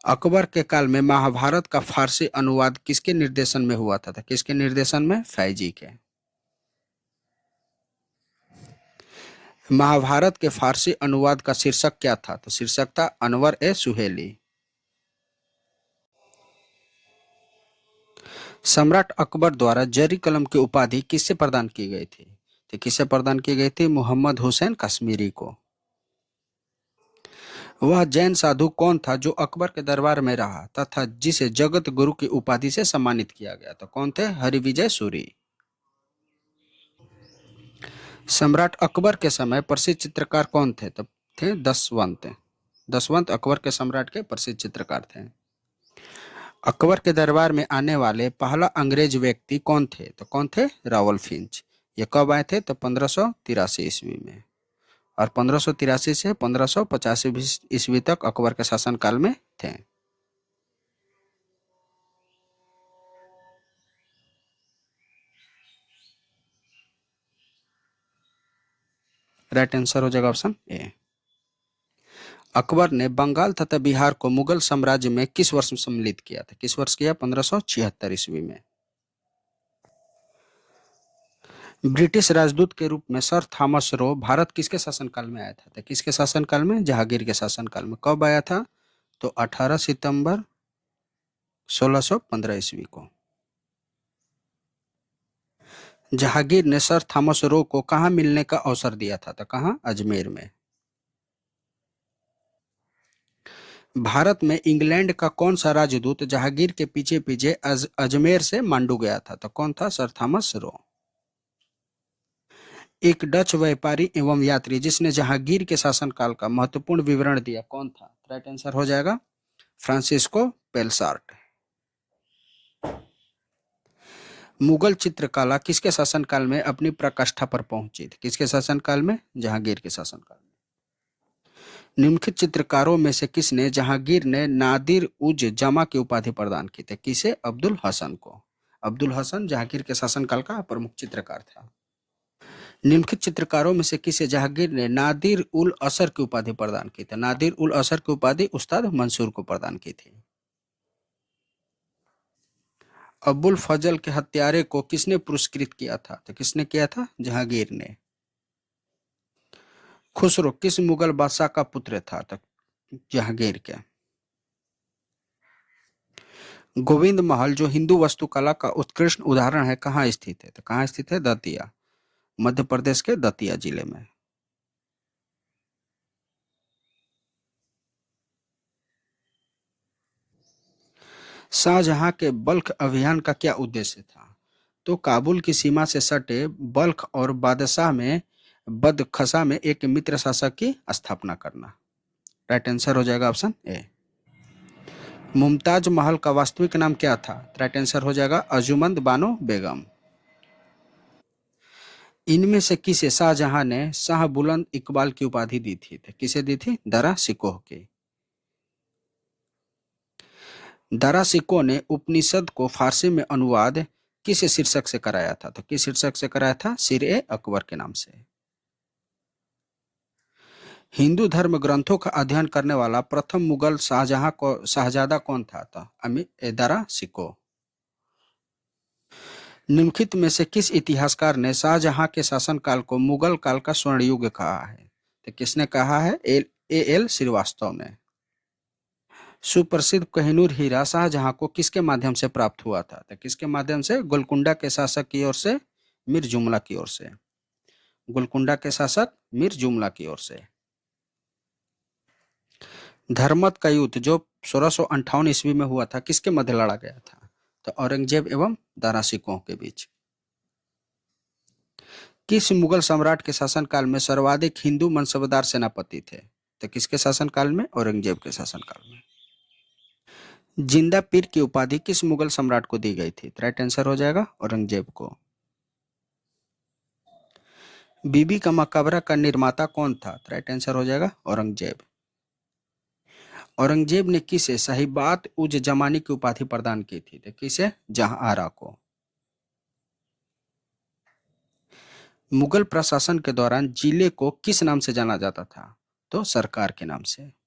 Speaker 1: अकबर के काल में महाभारत का फारसी अनुवाद किसके निर्देशन में हुआ था? किसके निर्देशन में? फैजी के। महाभारत के फारसी अनुवाद का शीर्षक क्या था? तो शीर्षक था अनवर ए सुहेली। सम्राट अकबर द्वारा जरी कलम की उपाधि किससे प्रदान की गई थी? तो किससे प्रदान की गई थी? मोहम्मद हुसैन कश्मीरी को। वह जैन साधु कौन था जो अकबर के दरबार में रहा तथा जिसे जगत गुरु की उपाधि से सम्मानित किया गया? तो कौन थे? हरिविजय सूरी। सम्राट अकबर के समय प्रसिद्ध चित्रकार कौन थे? तो थे दसवंत। दसवंत अकबर के सम्राट के प्रसिद्ध चित्रकार थे। अकबर के दरबार में आने वाले पहला अंग्रेज व्यक्ति कौन थे? तो कौन थे? रावल फिंच। ये कब आए थे? तो 1583 ईस्वी में। और 1583 से 1585 ईस्वी तक अकबर के शासनकाल में थे। राइट आंसर हो जाएगा ऑप्शन ए। अकबर ने बंगाल तथा बिहार को मुगल साम्राज्य में किस वर्ष में सम्मिलित किया था? किस वर्ष किया? 1576 ईस्वी में। ब्रिटिश राजदूत के रूप में सर थॉमस रो भारत किसके शासनकाल में आया था? तो किसके शासनकाल में? जहांगीर के शासनकाल में। कब आया था? तो 18 सितंबर 1615 ईस्वी को। जहांगीर ने सर थॉमस रो को कहाँ मिलने का अवसर दिया था? तो कहाँ? अजमेर में। भारत में इंग्लैंड का कौन सा राजदूत जहांगीर के पीछे पीछे अजमेर से मांडू गया था? तो कौन था? Sir Thomas Roe. एक डच व्यापारी एवं यात्री जिसने जहांगीर के शासनकाल का महत्वपूर्ण विवरण दिया, कौन था? राइट आंसर हो जाएगा फ्रांसिस्को पेलसार्ट। मुगल चित्रकला किसके शासनकाल में अपनी प्रकाष्ठा पर पहुंची थी? किसके शासनकाल में? जहांगीर के शासनकाल में। निम्नलिखित चित्रकारों में से किसने जहांगीर ने नादिर उज जमा की उपाधि प्रदान की थी? किसे? अब्दुल हसन को। अब्दुल हसन जहांगीर के शासनकाल का प्रमुख चित्रकार था। निम्नलिखित चित्रकारों में से किसे जहांगीर ने नादिर उल असर की उपाधि प्रदान की थी? नादिर उल असर की उपाधि उस्ताद मंसूर को प्रदान की थी। अबुल फजल के हत्यारे को किसने पुरस्कृत किया था? तो किसने किया था? जहांगीर ने। खुसरो किस मुगल बादशाह का पुत्र था? तो जहांगीर के। गोविंद महल जो हिंदू वास्तुकला का उत्कृष्ट उदाहरण है कहाँ स्थित है? तो कहाँ स्थित है? दतिया, मध्य प्रदेश के दतिया जिले में। शाहजहां के बल्ख अभियान का क्या उद्देश्य था? तो काबुल की सीमा से सटे बल्ख और बादशाह में बदखसा में एक मित्र शासक की स्थापना करना। राइट आंसर हो जाएगा ऑप्शन ए। मुमताज महल का वास्तविक नाम क्या था? राइट आंसर हो जाएगा अर्जुमंद बानो बेगम। इनमें से किसे शाहजहां ने शाह बुलंद इकबाल की उपाधि दी थी? तो किसे दी थी? दरा सिकोह की। दरा सिकोह ने उपनिषद को फारसी में अनुवाद किस शीर्षक से कराया था? तो किस शीर्षक से कराया था? सिर ए अकबर के नाम से। हिंदू धर्म ग्रंथों का अध्ययन करने वाला प्रथम मुगल शाहजहां कौन था? तो दारा शिकोह। निम्नलिखित में से किस इतिहासकार ने शाहजहां के शासनकाल को मुगल काल का स्वर्ण युग कहा है? तो किसने कहा है? एल श्रीवास्तव ने। सुप्रसिद्ध कोहिनूर हीरा शाहजहां को किसके माध्यम से प्राप्त हुआ था? तो किसके माध्यम से? गोलकुंडा के शासक की ओर से, मीर जुमला की ओर से। गोलकुंडा के शासक मीर जुमला की ओर से। धर्मत का युद्ध जो 1658 ईस्वी में हुआ था, किसके मध्य लड़ा गया था? तो औरंगजेब एवं दारा शिकोह के बीच। किस मुगल सम्राट के शासनकाल में सर्वाधिक हिंदू मनसबदार सेनापति थे? तो किसके शासनकाल में? औरंगजेब के शासनकाल में। जिंदा पीर की उपाधि किस मुगल सम्राट को दी गई थी? राइट आंसर हो जाएगा औरंगजेब को। बीबी का मकबरा का निर्माता कौन था? राइट आंसर हो जाएगा औरंगजेब। औरंगजेब ने किसे साहिबात उज जमानी की उपाधि प्रदान की थी? तो किसे? जहांआरा को। मुगल प्रशासन के दौरान जिले को किस नाम से जाना जाता था? तो सरकार के नाम से।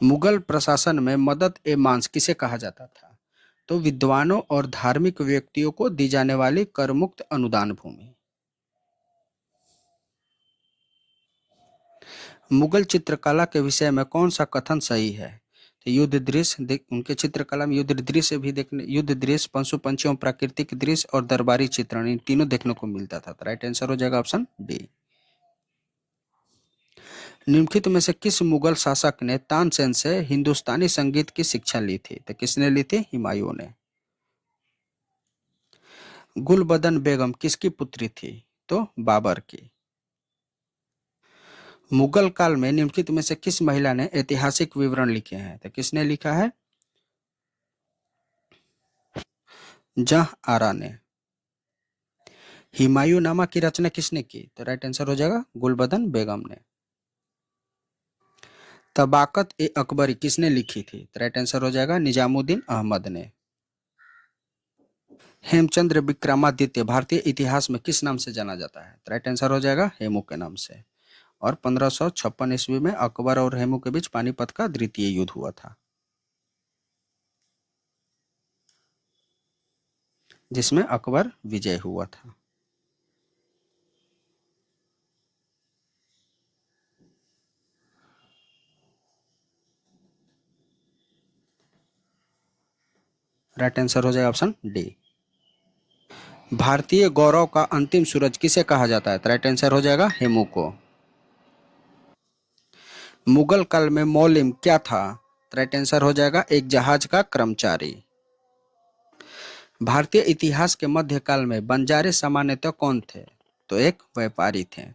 Speaker 1: मुगल प्रशासन में मदद ए मांस किसे कहा जाता था? तो विद्वानों और धार्मिक व्यक्तियों को दी जाने वाली करमुक्त अनुदान भूमि। मुगल चित्रकला के विषय में कौन सा कथन सही है? तो युद्ध दृश्य, उनके चित्रकला में युद्ध दृश्य भी देखने, युद्ध दृश्य, पशु पंछियों, प्राकृतिक दृश्य और दरबारी चित्रण, इन तीनों देखने को मिलता था। राइट आंसर हो जाएगा ऑप्शन डी। निम्नलिखित में से किस मुगल शासक ने तानसेन से हिंदुस्तानी संगीत की शिक्षा ली थी? तो किसने ली थी? हुमायूं ने। गुलबदन बेगम किसकी पुत्री थी? तो बाबर की। मुगल काल में निम्नलिखित में से किस महिला ने ऐतिहासिक विवरण लिखे हैं? तो किसने लिखा है? जहांआरा ने। हुमायूंनामा की रचना किसने की? तो राइट आंसर हो जाएगा गुलबदन बेगम ने। तबाकत ए अकबरी किसने लिखी थी? तो राइट आंसर हो जाएगा निजामुद्दीन अहमद ने। हेमचंद्र विक्रमादित्य भारतीय इतिहास में किस नाम से जाना जाता है? तो राइट आंसर हो जाएगा हेमू के नाम से। और 1556 ईस्वी में अकबर और हेमू के बीच पानीपत का द्वितीय युद्ध हुआ था, जिसमें अकबर विजय हुआ था। राइट आंसर हो जाएगा ऑप्शन डी। भारतीय गौरव का अंतिम सूरज किसे कहा जाता है? तो राइट आंसर हो जाएगा हेमू को। मुगल काल में मौलिम क्या था? तो राइट आंसर हो जाएगा एक जहाज का कर्मचारी। भारतीय इतिहास के मध्यकाल में बंजारे सामान्यतः कौन थे? तो एक व्यापारी थे।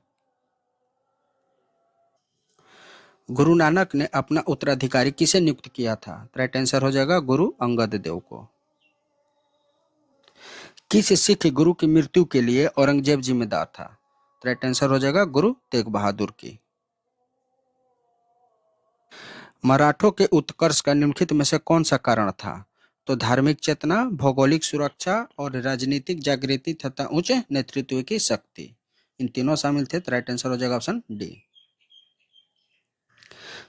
Speaker 1: गुरु नानक ने अपना उत्तराधिकारी किसे नियुक्त किया था? राइट आंसर हो जाएगा गुरु अंगद देव को। किस सिख गुरु की मृत्यु के लिए औरंगजेब जिम्मेदार था? राइट आंसर हो जाएगा गुरु तेग बहादुर की। मराठों के उत्कर्ष का निम्नलिखित में से कौन सा कारण था? तो धार्मिक चेतना, भौगोलिक सुरक्षा और राजनीतिक जागृति तथा उच्च नेतृत्व की शक्ति, इन तीनों शामिल थे। तो राइट आंसर हो जाएगा ऑप्शन डी।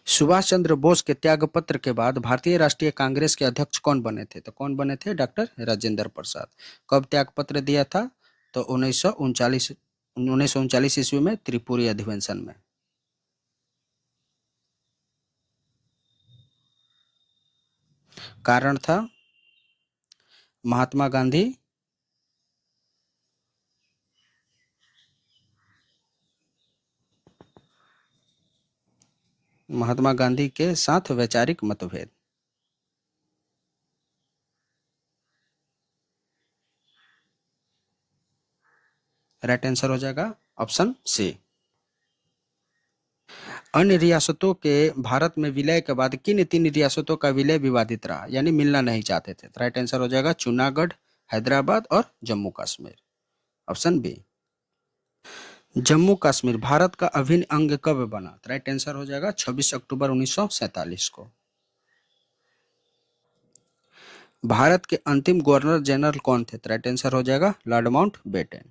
Speaker 1: सुभाष चंद्र बोस के त्याग पत्र के बाद भारतीय राष्ट्रीय कांग्रेस के अध्यक्ष कौन बने थे? तो कौन बने थे? डॉक्टर राजेंद्र प्रसाद। कब त्याग पत्र दिया था? तो 1939 ईस्वी में त्रिपुरी अधिवेशन में। कारण था महात्मा गांधी के साथ वैचारिक मतभेद। राइट आंसर हो जाएगा ऑप्शन सी। अन्य रियासतों के भारत में विलय के बाद किन तीन रियासतों का विलय विवादित रहा, यानी मिलना नहीं चाहते थे? राइट आंसर हो जाएगा जूनागढ़, हैदराबाद और जम्मू कश्मीर, ऑप्शन बी। जम्मू कश्मीर भारत का अभिन्न अंग कब बना? राइट आंसर हो जाएगा 26 अक्टूबर 1947 को। भारत के अंतिम गवर्नर जनरल कौन थे? राइट आंसर हो जाएगा लॉर्ड माउंटबेटन।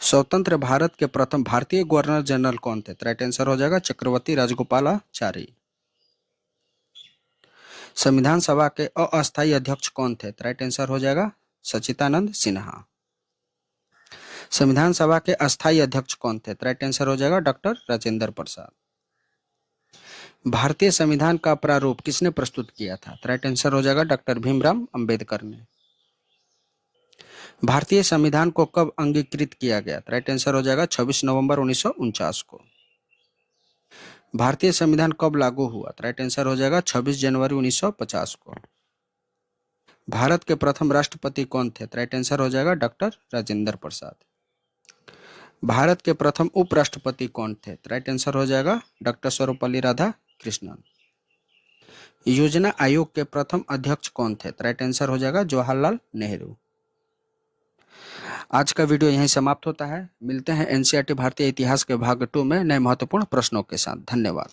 Speaker 1: स्वतंत्र भारत के प्रथम भारतीय गवर्नर जनरल कौन थे? राइट आंसर हो जाएगा चक्रवर्ती राजगोपालाचारी। संविधान सभा के अस्थायी अध्यक्ष कौन थे? राइट आंसर हो जाएगा सच्चिदानंद सिन्हा। संविधान सभा के अस्थायी अध्यक्ष कौन थे? राइट आंसर हो जाएगा डॉक्टर राजेंद्र प्रसाद। भारतीय संविधान का प्रारूप किसने प्रस्तुत किया था? राइट आंसर हो जाएगा डॉक्टर भीमराव अंबेडकर ने। भारतीय संविधान को कब अंगीकृत किया गया? राइट आंसर हो जाएगा 26 नवंबर 1949 को। भारतीय संविधान कब लागू हुआ? राइट आंसर हो जाएगा 26 जनवरी 1950 को। भारत के प्रथम राष्ट्रपति कौन थे? राइट आंसर हो जाएगा डॉक्टर राजेंद्र प्रसाद। भारत के प्रथम उपराष्ट्रपति कौन थे? राइट आंसर हो जाएगा डॉक्टर सर्वपल्ली राधाकृष्णन। योजना आयोग के प्रथम अध्यक्ष कौन थे? राइट आंसर हो जाएगा जवाहरलाल नेहरू। आज का वीडियो यहीं समाप्त होता है। मिलते हैं एनसीईआरटी भारतीय इतिहास के भाग 2 में नए महत्वपूर्ण प्रश्नों के साथ। धन्यवाद।